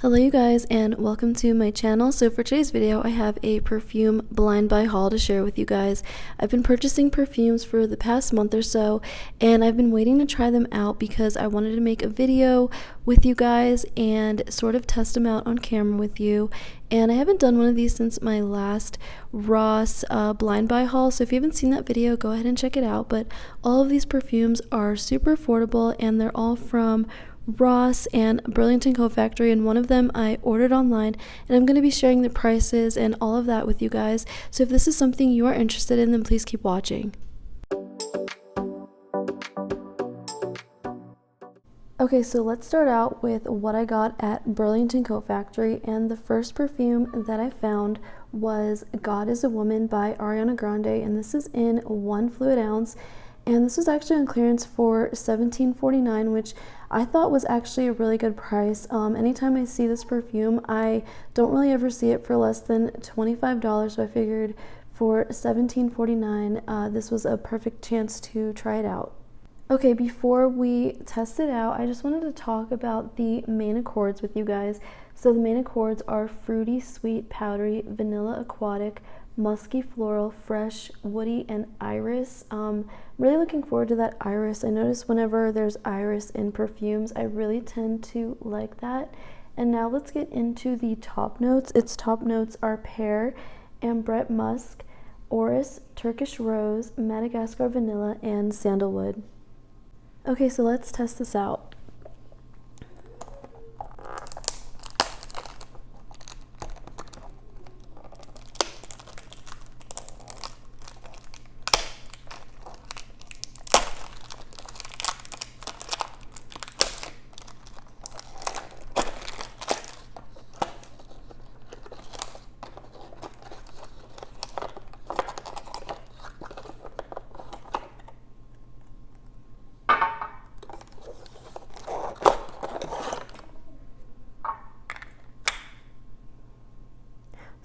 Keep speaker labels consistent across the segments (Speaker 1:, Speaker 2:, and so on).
Speaker 1: Hello you guys, and welcome to my channel. So for today's video I have a perfume blind buy haul to share with you guys. I've been purchasing perfumes for the past month or so, and I've been waiting to try them out because I wanted to make a video with you guys and sort of test them out on camera with you. And I haven't done one of these since my last Ross blind buy haul, so if you haven't seen that video, go ahead and check it out. But all of these perfumes are super affordable and they're all from Ross and Burlington Coat Factory, and one of them I ordered online, and I'm going to be sharing the prices and all of that with you guys. So if this is something you are interested in, then please keep watching. Okay, so let's start out with what I got at Burlington Coat Factory, and the first perfume that I found was God is a Woman by Ariana Grande, and this is in 1 fluid ounce. And this was actually on clearance for $17.49, which I thought was actually a really good price. Anytime I see this perfume, I don't really ever see it for less than $25, so I figured for $17.49, this was a perfect chance to try it out. Okay, before we test it out, I just wanted to talk about the main accords with you guys. So the main accords are fruity, sweet, powdery, vanilla, aquatic, musky, floral, fresh, woody, and iris. Really looking forward to that iris. I notice whenever there's iris in perfumes, I really tend to like that. And now let's get into the top notes. Its top notes are pear, ambrette musk, orris, Turkish rose, Madagascar vanilla, and sandalwood. Okay, so let's test this out.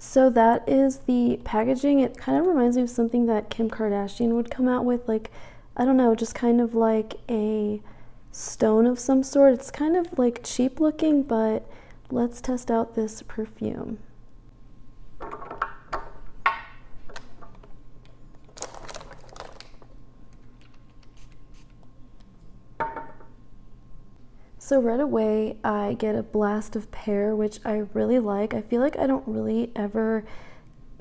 Speaker 1: So that is the packaging. It kind of reminds me of something that Kim Kardashian would come out with, like, I don't know, just kind of like a stone of some sort. It's kind of like cheap looking, but let's test out this perfume. So right away, I get a blast of pear, which I really like. I feel like I don't really ever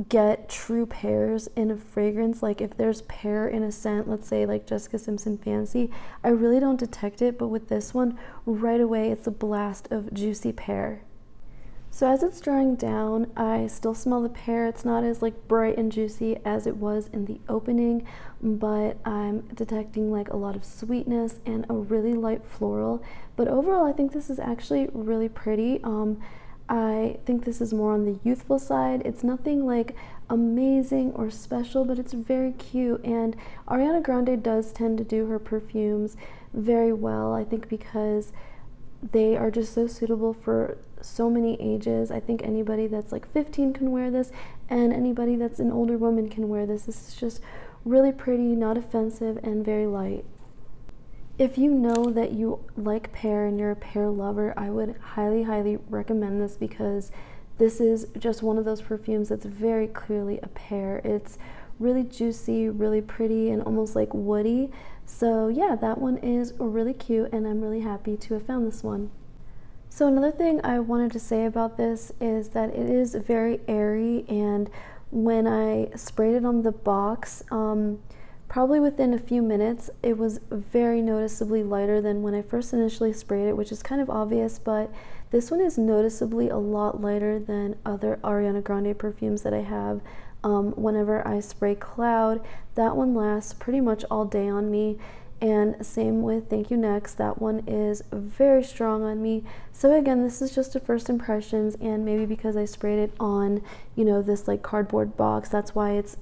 Speaker 1: get true pears in a fragrance. Like if there's pear in a scent, let's say like Jessica Simpson Fancy, I really don't detect it. But with this one, right away, it's a blast of juicy pear. So as it's drying down, I still smell the pear. It's not as like bright and juicy as it was in the opening, but I'm detecting like a lot of sweetness and a really light floral. But overall, I think this is actually really pretty. I think this is more on the youthful side. It's nothing like amazing or special, but it's very cute. And Ariana Grande does tend to do her perfumes very well, I think, because they are just so suitable for so many ages. I think anybody that's like 15 can wear this, and anybody that's an older woman can wear this. This is just really pretty, not offensive, and very light. If you know that you like pear and you're a pear lover, I would highly recommend this, because this is just one of those perfumes that's very clearly a pear. It's really juicy, really pretty, and almost like woody. So yeah, that one is really cute, and I'm really happy to have found this one. So another thing I wanted to say about this is that it is very airy, and when I sprayed it on the box, probably within a few minutes, it was very noticeably lighter than when I first initially sprayed it, which is kind of obvious, but this one is noticeably a lot lighter than other Ariana Grande perfumes that I have. Whenever I spray Cloud, that one lasts pretty much all day on me, and same with Thank You Next. That one is very strong on me. So again, this is just a first impressions, and maybe because I sprayed it on, you know, this like cardboard box, that's why it's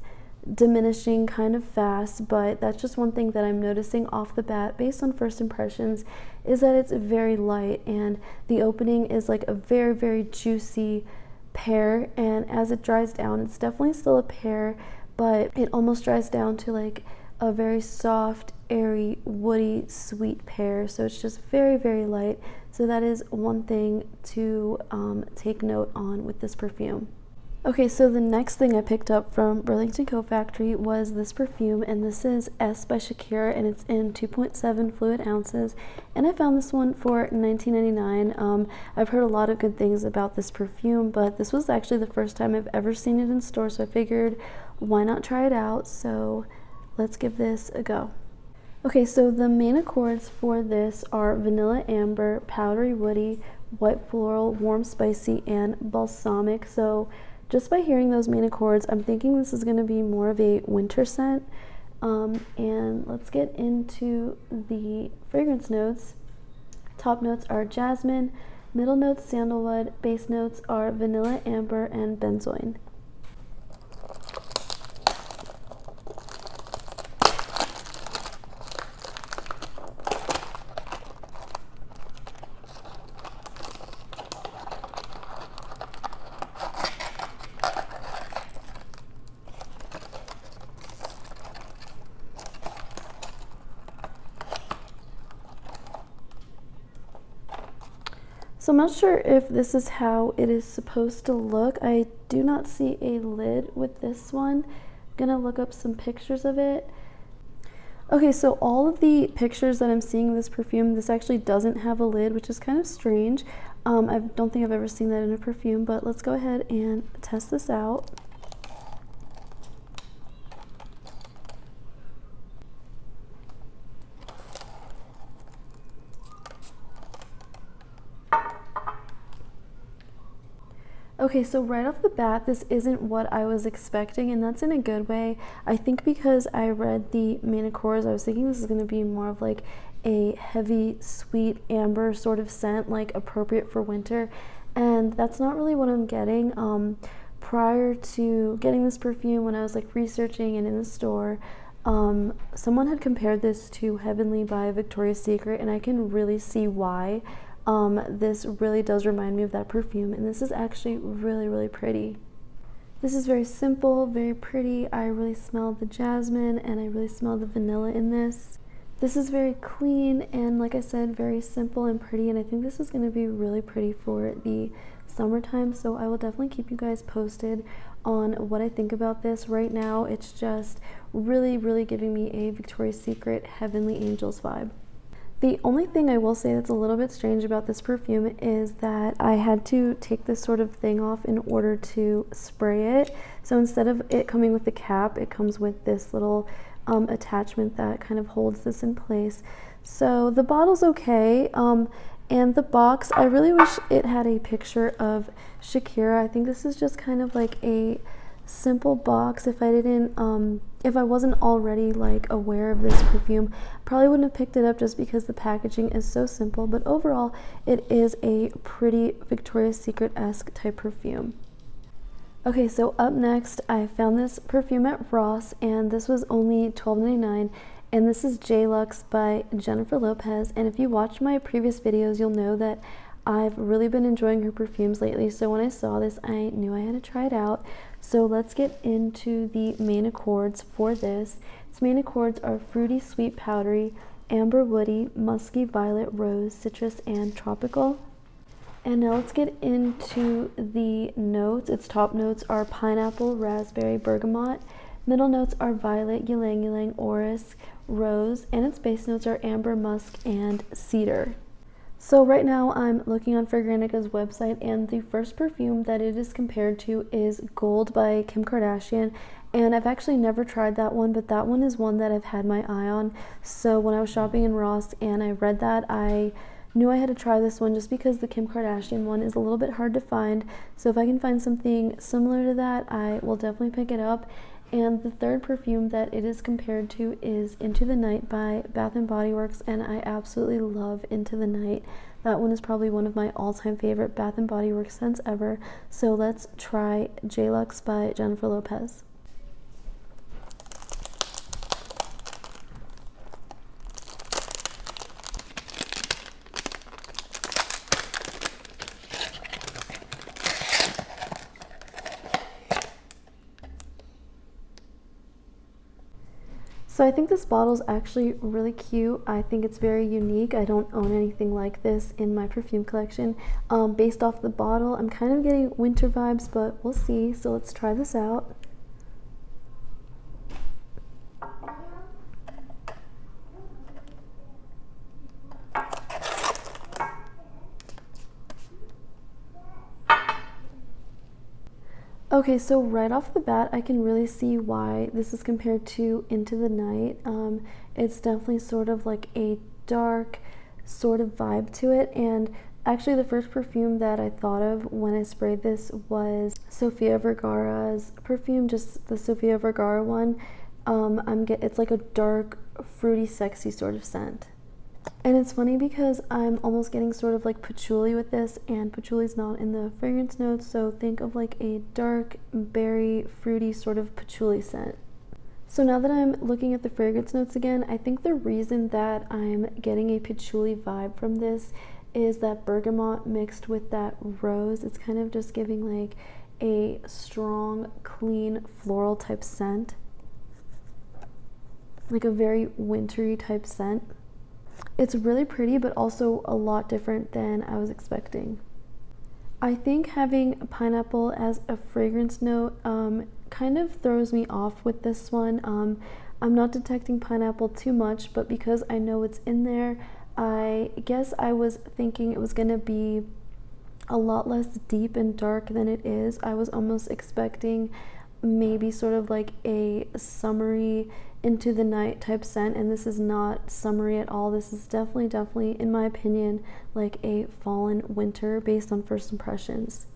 Speaker 1: diminishing kind of fast. But that's just one thing that I'm noticing off the bat based on first impressions, is that it's very light, and the opening is like a very juicy pear, and as it dries down, it's definitely still a pear, but it almost dries down to like a very soft, airy, woody, sweet pear. So it's just very light, So that is one thing to take note on with this perfume. Okay, so the next thing I picked up from Burlington Coat Factory was this perfume, and this is S by Shakira, and it's in 2.7 fluid ounces, and I found this one for $19.99. I've heard a lot of good things about this perfume, but this was actually the first time I've ever seen it in store, so I figured why not try it out. So let's give this a go. Okay, so the main accords for this are vanilla amber, powdery woody, white floral, warm spicy, and balsamic. So just by hearing those main accords, I'm thinking this is going to be more of a winter scent. And let's get into the fragrance notes. Top notes are jasmine, middle notes sandalwood, base notes are vanilla amber and benzoin. So I'm not sure if this is how it is supposed to look. I do not see a lid with this one. I'm gonna look up some pictures of it. Okay, so all of the pictures that I'm seeing of this perfume, this actually doesn't have a lid, which is kind of strange. I don't think I've ever seen that in a perfume, but let's go ahead and test this out. Okay, so right off the bat, this isn't what I was expecting, and that's in a good way. I think because I read the main accords, I was thinking this is going to be more of like a heavy, sweet amber sort of scent, like appropriate for winter, and that's not really what I'm getting. Prior to getting this perfume, when I was like researching and in the store, someone had compared this to Heavenly by Victoria's Secret, and I can really see why. This really does remind me of that perfume, and this is actually really, really pretty. This is very simple, very pretty. I really smell the jasmine and I really smell the vanilla in this. This is very clean and, like I said, very simple and pretty, and I think this is going to be really pretty for the summertime, so I will definitely keep you guys posted on what I think about this. Right now, it's just really, really giving me a Victoria's Secret Heavenly Angels vibe. The only thing I will say that's a little bit strange about this perfume is that I had to take this sort of thing off in order to spray it. So instead of it coming with the cap, it comes with this little attachment that kind of holds this in place. So the bottle's okay, and the box, I really wish it had a picture of Shakira. I think this is just kind of like a simple box. If I wasn't already like aware of this perfume, probably wouldn't have picked it up just because the packaging is so simple, but overall it is a pretty Victoria's Secret-esque type perfume. Okay, so up next I found this perfume at Ross, and this was only $12.99, and this is J Luxe by Jennifer Lopez. And if you watched my previous videos, you'll know that I've really been enjoying her perfumes lately, so when I saw this, I knew I had to try it out. So let's get into the main accords for this. Its main accords are fruity, sweet, powdery, amber, woody, musky, violet, rose, citrus, and tropical. And now let's get into the notes. Its top notes are pineapple, raspberry, bergamot. Middle notes are violet, ylang ylang, orris, rose, and its base notes are amber, musk, and cedar. So right now I'm looking on Fragrantica's website, and the first perfume that it is compared to is Gold by Kim Kardashian, and I've actually never tried that one, but that one is one that I've had my eye on. So when I was shopping in Ross and I read that, I knew I had to try this one just because the Kim Kardashian one is a little bit hard to find. So if I can find something similar to that, I will definitely pick it up. And the third perfume that it is compared to is Into the Night by Bath & Body Works, and I absolutely love Into the Night. That one is probably one of my all-time favorite Bath & Body Works scents ever. So let's try J Luxe by Jennifer Lopez. So I think this bottle is actually really cute. I think it's very unique. I don't own anything like this in my perfume collection. Based off the bottle, I'm kind of getting winter vibes, but we'll see. So let's try this out. Okay, so right off the bat, I can really see why this is compared to Into the Night. It's definitely sort of like a dark sort of vibe to it, and actually the first perfume that I thought of when I sprayed this was Sofia Vergara's perfume, just the Sofia Vergara one. It's like a dark, fruity, sexy sort of scent. And it's funny because I'm almost getting sort of like patchouli with this, and patchouli's not in the fragrance notes, so think of like a dark, berry, fruity sort of patchouli scent. So now that I'm looking at the fragrance notes again, I think the reason that I'm getting a patchouli vibe from this is that bergamot mixed with that rose. It's kind of just giving like a strong, clean, floral type scent. Like a very wintry type scent. It's really pretty, but also a lot different than I was expecting. I think having pineapple as a fragrance note kind of throws me off with this one. I'm not detecting pineapple too much, but because I know it's in there, I guess I was thinking it was going to be a lot less deep and dark than it is. I was almost expecting maybe sort of like a summery Into the Night type scent, and this is not summery at all. This is definitely in my opinion like a fall and winter based on first impressions.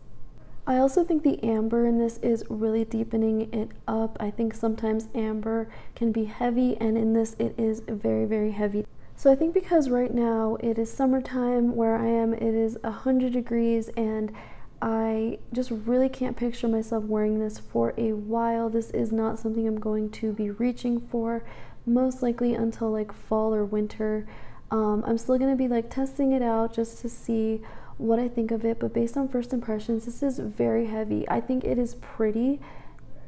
Speaker 1: I also think the amber in this is really deepening it up. I think sometimes amber can be heavy, and in this it is very heavy. So I think because right now it is summertime where I am, it is 100 degrees, and I just really can't picture myself wearing this for a while. This is not something I'm going to be reaching for, most likely until like fall or winter. I'm still going to be like testing it out just to see what I think of it, but based on first impressions, this is very heavy. I think it is pretty,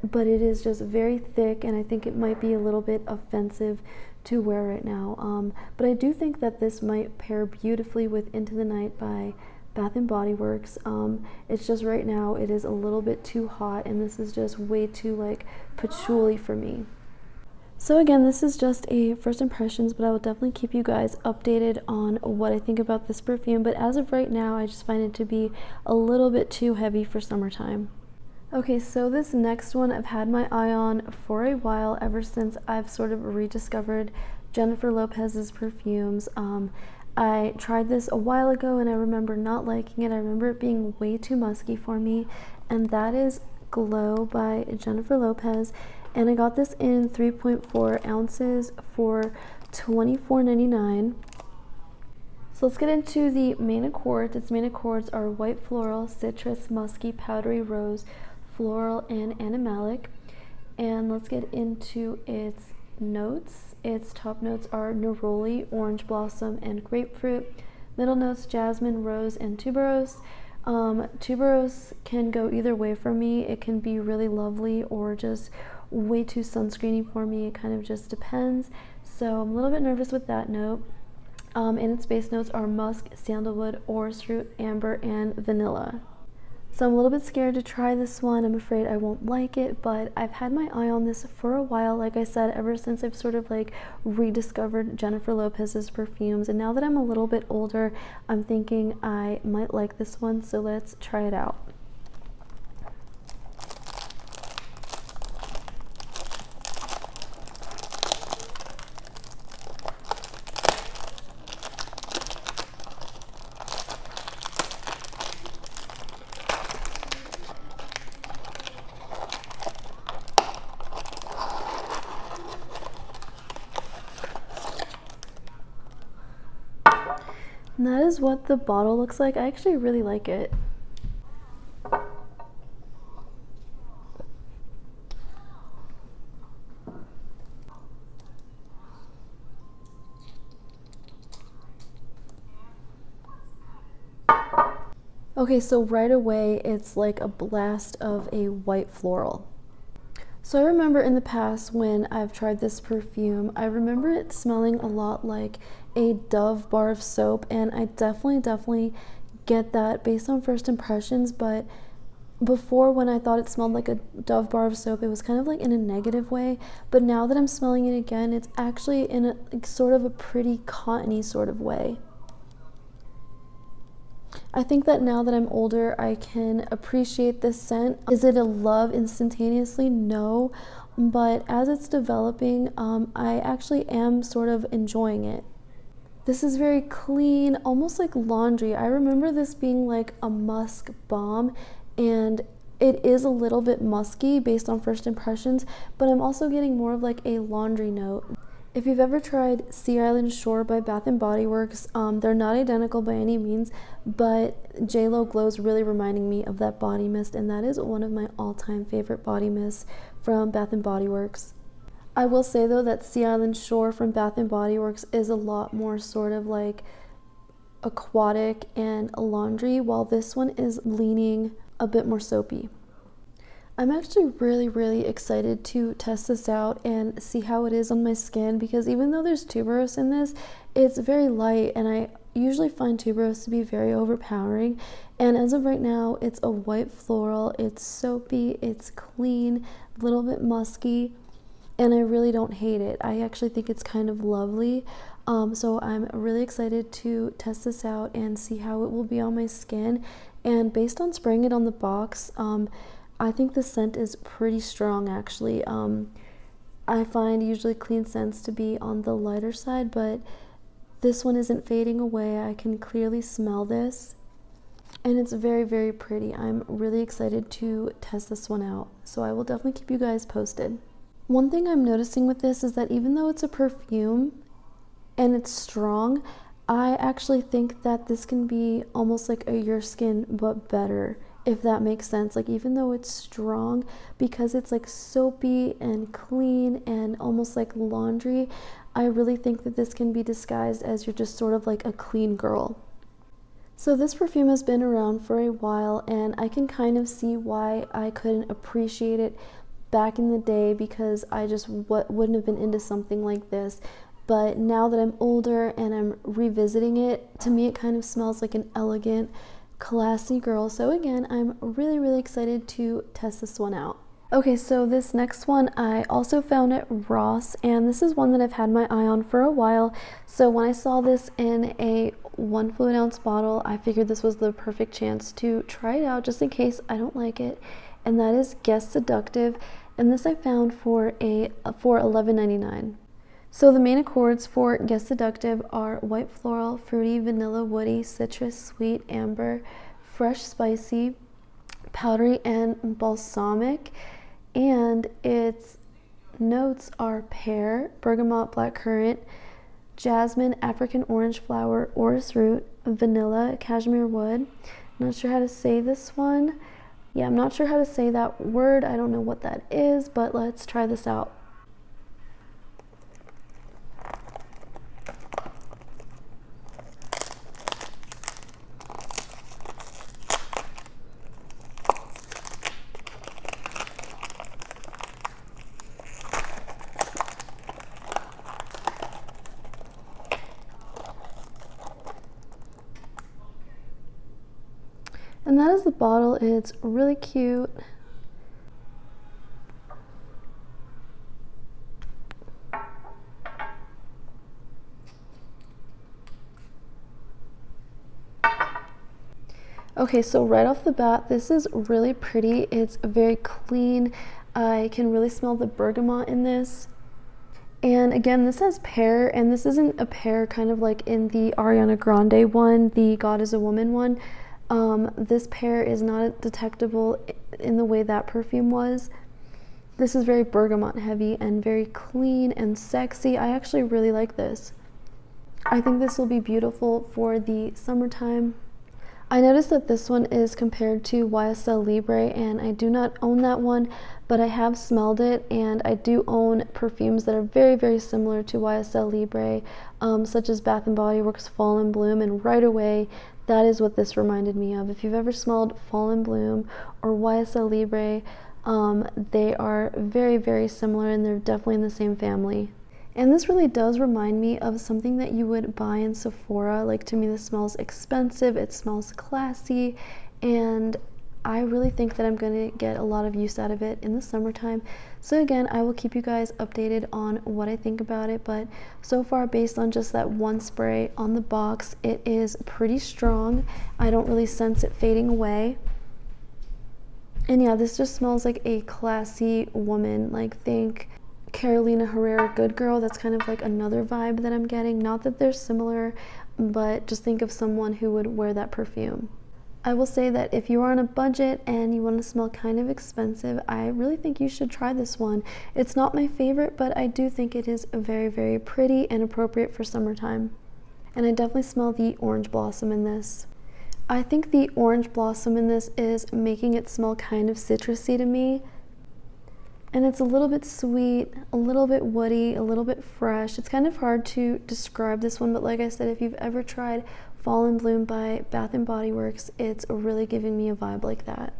Speaker 1: but it is just very thick, and I think it might be a little bit offensive to wear right now. But I do think that this might pair beautifully with Into the Night by Bath and Body Works. It's just right now it is a little bit too hot, and this is just way too like patchouli for me. So again, this is just a first impressions, but I will definitely keep you guys updated on what I think about this perfume. But as of right now, I just find it to be a little bit too heavy for summertime. Okay, so this next one I've had my eye on for a while, ever since I've sort of rediscovered Jennifer Lopez's perfumes. I tried this a while ago and I remember not liking it. I remember it being way too musky for me, and that is Glow by Jennifer Lopez. And I got this in 3.4 ounces for $24.99. So let's get into the main accords. Its main accords are white floral, citrus, musky, powdery rose, floral, and animalic. And let's get into its notes. Its top notes are neroli, orange blossom, and grapefruit. Middle notes, jasmine, rose, and tuberose. Tuberose can go either way for me. It can be really lovely or just way too sunscreeny for me. It kind of just depends. So I'm a little bit nervous with that note. And its base notes are musk, sandalwood, orris root, amber, and vanilla. So I'm a little bit scared to try this one. I'm afraid I won't like it, but I've had my eye on this for a while, like I said, ever since I've sort of like rediscovered Jennifer Lopez's perfumes. And now that I'm a little bit older, I'm thinking I might like this one, so let's try it out. And that is what the bottle looks like. I actually really like it. Okay, so right away it's like a blast of a white floral. So I remember in the past when I've tried this perfume, I remember it smelling a lot like a Dove bar of soap, and I definitely get that based on first impressions. But before, when I thought it smelled like a Dove bar of soap, it was kind of like in a negative way. But now that I'm smelling it again, it's actually in a like, sort of a pretty cottony sort of way. I think that now that I'm older, I can appreciate this scent. Is it a love instantaneously? No. But as it's developing, I actually am sort of enjoying it. This is very clean, almost like laundry. I remember this being like a musk bomb, and it is a little bit musky based on first impressions, but I'm also getting more of like a laundry note. If you've ever tried Sea Island Shore by Bath & Body Works, they're not identical by any means, but JLo Glow's really reminding me of that body mist, and that is one of my all-time favorite body mists from Bath & Body Works. I will say though that Sea Island Shore from Bath & Body Works is a lot more sort of like aquatic and laundry, while this one is leaning a bit more soapy. I'm actually really excited to test this out and see how it is on my skin, because even though there's tuberose in this, it's very light, and I usually find tuberose to be very overpowering. And as of right now, it's a white floral, it's soapy, it's clean, a little bit musky, and I really don't hate it. I actually think it's kind of lovely. So I'm really excited to test this out and see how it will be on my skin. And based on spraying it on the box, I think the scent is pretty strong actually. I find usually clean scents to be on the lighter side, but this one isn't fading away. I can clearly smell this, and it's very pretty. I'm really excited to test this one out, so I will definitely keep you guys posted. One thing I'm noticing with this is that even though it's a perfume and it's strong, I actually think that this can be almost like a Your Skin but better, if that makes sense. Like, even though it's strong, because it's like soapy and clean and almost like laundry, I really think that this can be disguised as you're just sort of like a clean girl. So this perfume has been around for a while, and I can kind of see why I couldn't appreciate it back in the day, because I just wouldn't have been into something like this. But now that I'm older and I'm revisiting it, to me it kind of smells like an elegant, classy girl. So again, I'm really excited to test this one out. Okay, so this next one I also found at Ross, and this is one that I've had my eye on for a while. So when I saw this in a 1 fluid ounce bottle, I figured this was the perfect chance to try it out just in case I don't like it, and that is Guess Seductive, and this I found for $11.99. So the main accords for Guess Seductive are white floral, fruity, vanilla, woody, citrus, sweet, amber, fresh, spicy, powdery, and balsamic. And its notes are pear, bergamot, blackcurrant, jasmine, African orange flower, orris root, vanilla, cashmere wood. I'm not sure how to say this one. Yeah, I'm not sure how to say that word. I don't know what that is, but let's try this out. And that is the bottle. It's really cute. Okay, so right off the bat, this is really pretty. It's very clean. I can really smell the bergamot in this. And again, this has pear, and this isn't a pear kind of like in the Ariana Grande one, the God is a Woman one. This pear is not detectable in the way that perfume was. This is very bergamot heavy and very clean and sexy. I actually really like this. I think this will be beautiful for the summertime. I noticed that this one is compared to YSL Libre, and I do not own that one, but I have smelled it, and I do own perfumes that are very similar to YSL Libre, such as Bath & Body Works Fall in Bloom, and right away, that is what this reminded me of. If you've ever smelled Fall in Bloom or YSL Libre, They are very, very similar, and they're definitely in the same family. And this really does remind me of something that you would buy in Sephora. Like, to me, this smells expensive, it smells classy, and I really think that I'm going to get a lot of use out of it in the summertime. So again, I will keep you guys updated on what I think about it, but so far, based on just that one spray on the box, it is pretty strong. I don't really sense it fading away. And yeah, this just smells like a classy woman. Like, think Carolina Herrera Good Girl. That's kind of like another vibe that I'm getting. Not that they're similar, but just think of someone who would wear that perfume. I will say that if you're on a budget and you want to smell kind of expensive, I really think you should try this one. It's not my favorite, but I do think it is very, very pretty and appropriate for summertime. And I definitely smell the orange blossom in this. I think the orange blossom in this is making it smell kind of citrusy to me. And it's a little bit sweet, a little bit woody, a little bit fresh. It's kind of hard to describe this one, but like I said, if you've ever tried Fall in Bloom by Bath & Body Works, it's really giving me a vibe like that.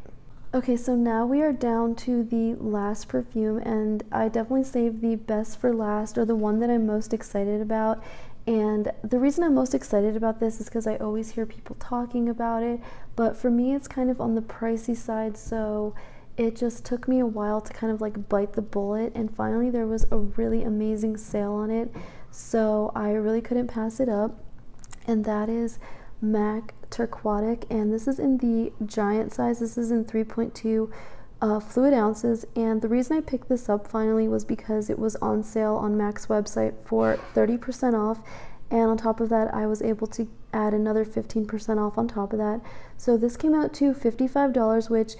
Speaker 1: Okay, so now we are down to the last perfume, and I definitely saved the best for last, or the one that I'm most excited about. And the reason I'm most excited about this is because I always hear people talking about it, but for me it's kind of on the pricey side, so it just took me a while to kind of like bite the bullet, and finally there was a really amazing sale on it, so I really couldn't pass it up. And that is MAC Turquatic, and this is in the giant size. This is in 3.2 fluid ounces, and the reason I picked this up finally was because it was on sale on MAC's website for 30% off, and on top of that I was able to add another 15% off on top of that. So this came out to $55, which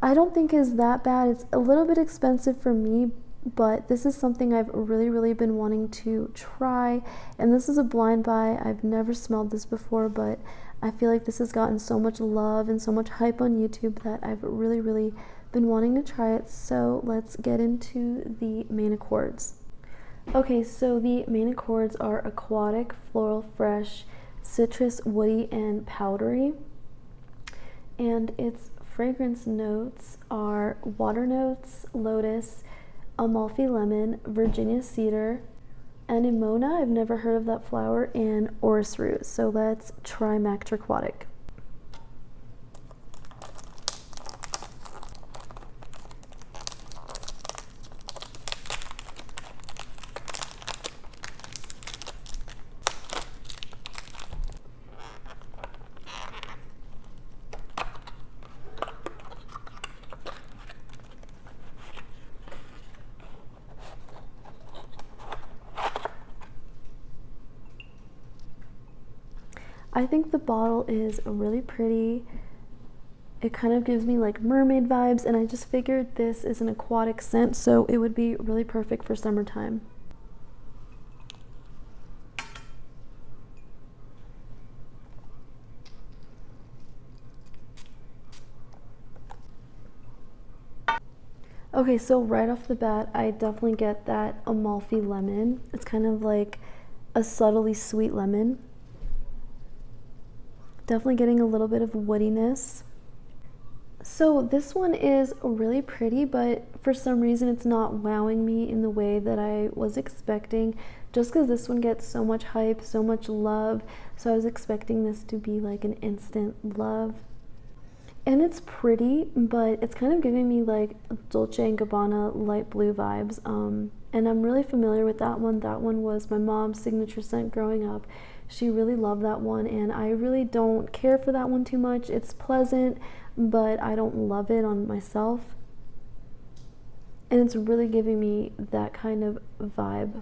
Speaker 1: I don't think is that bad. It's a little bit expensive for me, but this is something I've really been wanting to try, and this is a blind buy. I've never smelled this before, but I feel like this has gotten so much love and so much hype on YouTube that I've really been wanting to try it. So let's get into the main accords. Okay, so the main accords are aquatic, floral, fresh, citrus, woody, and powdery, and its fragrance notes are water notes, lotus, Amalfi lemon, Virginia cedar, anemona, I've never heard of that flower, and orris root. So let's try MAC Turquatic. I think the bottle is really pretty. It kind of gives me like mermaid vibes, and I just figured this is an aquatic scent, so it would be really perfect for summertime. Okay, so right off the bat, I definitely get that Amalfi lemon. It's kind of like a subtly sweet lemon. Definitely getting a little bit of woodiness. So this one is really pretty, but for some reason it's not wowing me in the way that I was expecting, just because this one gets so much hype, so much love. So I was expecting this to be like an instant love. And it's pretty, but it's kind of giving me like Dolce & Gabbana light blue vibes. And I'm really familiar with that one. That one was my mom's signature scent growing up. She really loved that one, and I really don't care for that one too much. It's pleasant, but I don't love it on myself. And it's really giving me that kind of vibe.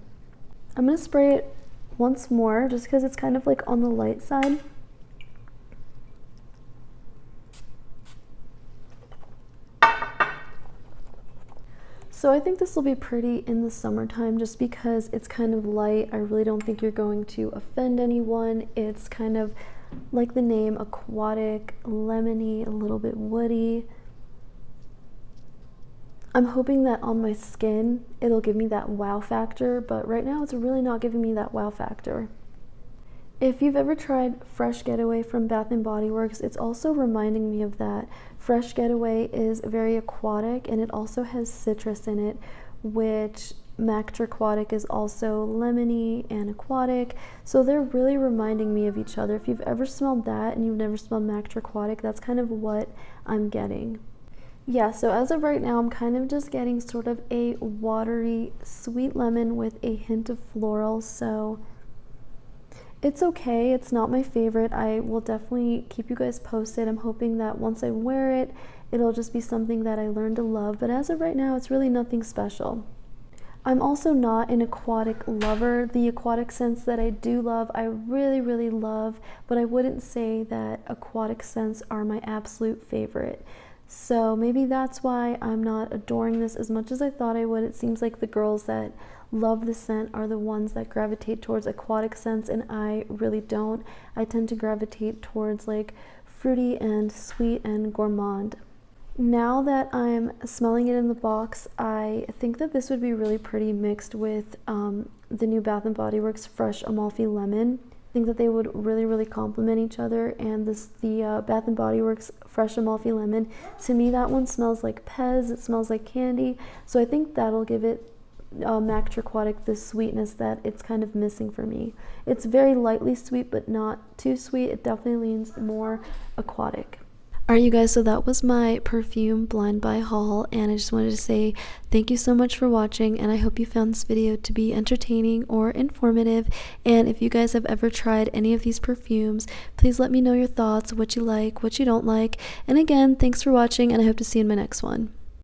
Speaker 1: I'm gonna spray it once more just because it's kind of like on the light side. So I think this will be pretty in the summertime just because it's kind of light. I really don't think you're going to offend anyone. It's kind of like the name, aquatic, lemony, a little bit woody. I'm hoping that on my skin it'll give me that wow factor, but right now it's really not giving me that wow factor. If you've ever tried Fresh Getaway from Bath and Body Works, it's also reminding me of that. Fresh Getaway is very aquatic and it also has citrus in it, which MAC Turquatic is also lemony and aquatic. So they're really reminding me of each other. If you've ever smelled that and you've never smelled MAC Turquatic, that's kind of what I'm getting. Yeah, so as of right now, I'm kind of just getting sort of a watery sweet lemon with a hint of floral. So it's okay, it's not my favorite. I will definitely keep you guys posted. I'm hoping that once I wear it, it'll just be something that I learn to love. But as of right now, it's really nothing special. I'm also not an aquatic lover. The aquatic scents that I do love, I really, really love, but I wouldn't say that aquatic scents are my absolute favorite. So maybe that's why I'm not adoring this as much as I thought I would. It seems like the girls that love the scent are the ones that gravitate towards aquatic scents, and I really don't. I tend to gravitate towards like fruity and sweet and gourmand. Now that I'm smelling it in the box, I think that this would be really pretty mixed with the new Bath & Body Works Fresh Amalfi Lemon. I think that they would really, really complement each other. And the Bath & Body Works Fresh Amalfi Lemon, to me that one smells like Pez, it smells like candy. So I think that'll give it MAC Turquatic the sweetness that it's kind of missing for me. It's very lightly sweet, but not too sweet. It definitely leans more aquatic. Alright you guys, so that was my perfume blind buy haul, and I just wanted to say thank you so much for watching, and I hope you found this video to be entertaining or informative. And if you guys have ever tried any of these perfumes, please let me know your thoughts, what you like, what you don't like. And again, thanks for watching, and I hope to see you in my next one.